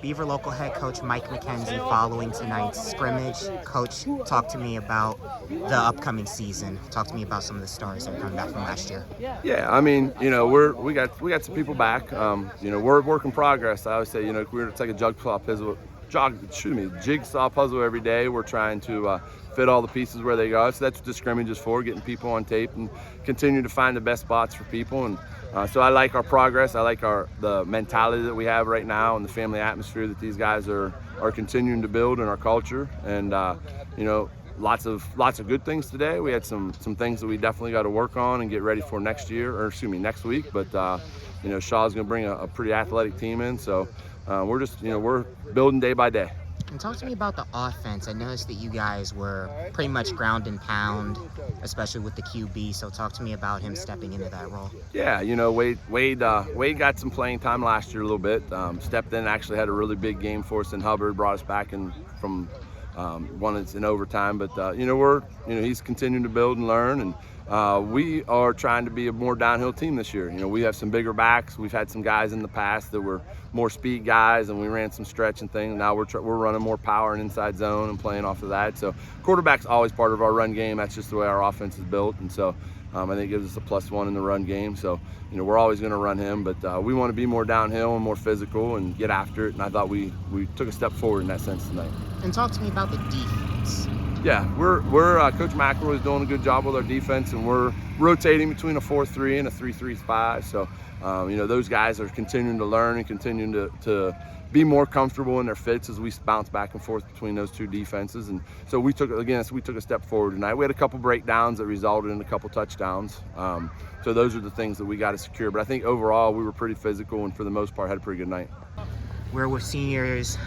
Beaver Local head coach Mike McKenzie following tonight's scrimmage. Coach, talk to me about the upcoming season. Talk to me about some of the stars that are coming back from last year. Yeah, I mean, we got some people back. We're a work in progress. I always say, it's like a jigsaw puzzle every day. We're trying to fit all the pieces where they go. So that's what the scrimmage is for, getting people on tape and continue to find the best spots for people. And so I like our progress. I like the mentality that we have right now and the family atmosphere that these guys are continuing to build in our culture. And lots of good things today. We had some things that we definitely got to work on and get ready for next week. But Shaw's going to bring a pretty athletic team in. So we're building day by day. And talk to me about the offense. I noticed that you guys were pretty much ground and pound, especially with the QB. So talk to me about him stepping into that role. Yeah, Wade got some playing time last year a little bit. Stepped in, actually had a really big game for us in Hubbard, brought us back from one that's in overtime. But he's continuing to build and learn, and we are trying to be a more downhill team this year. We have some bigger backs. We've had some guys in the past that were more speed guys, and we ran some stretch and things. Now we're running more power and inside zone and playing off of that. So quarterback's always part of our run game. That's just the way our offense is built, and so I think it gives us a +1 in the run game. So we're always going to run him, but we want to be more downhill and more physical and get after it. And I thought we took a step forward in that sense tonight. And talk to me about the defense. Yeah, we're Coach McElroy is doing a good job with our defense, and we're rotating between a 4-3 and a 3-3-5. So those guys are continuing to learn and continuing to be more comfortable in their fits as we bounce back and forth between those two defenses. And so we took a step forward tonight. We had a couple breakdowns that resulted in a couple touchdowns. So those are the things that we got to secure. But I think overall we were pretty physical and for the most part had a pretty good night. We're with seniors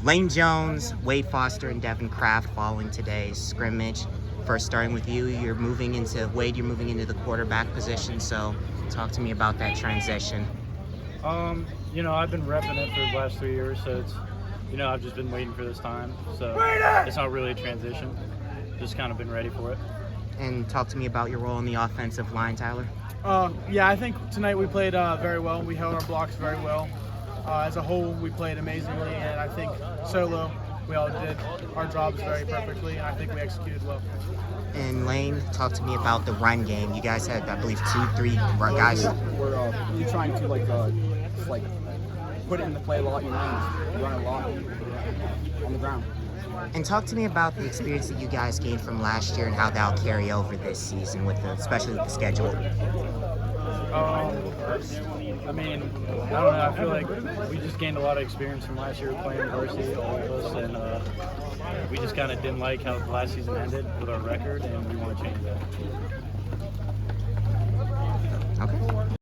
Lane Jones, Wade Foster, and Devin Craft following today's scrimmage. First, starting with you, you're moving into the quarterback position. So talk to me about that transition. I've been repping it for the last 3 years, so it's, I've just been waiting for this time. So it's not really a transition. Just kind of been ready for it. And talk to me about your role in the offensive line, Tyler. Yeah, I think tonight we played very well. We held our blocks very well. As a whole, we played amazingly, and I think solo, we all did our jobs very perfectly, and I think we executed well. And Lane, talk to me about the run game. You guys had, I believe, 2-3 guys. You're trying to put it in the play a lot, run a lot on the ground. And talk to me about the experience that you guys gained from last year and how that'll carry over this season, especially with the schedule. I don't know. I feel like we just gained a lot of experience from last year playing varsity, all of us, and we just kind of didn't like how the last season ended with our record, and we want to change that. Okay.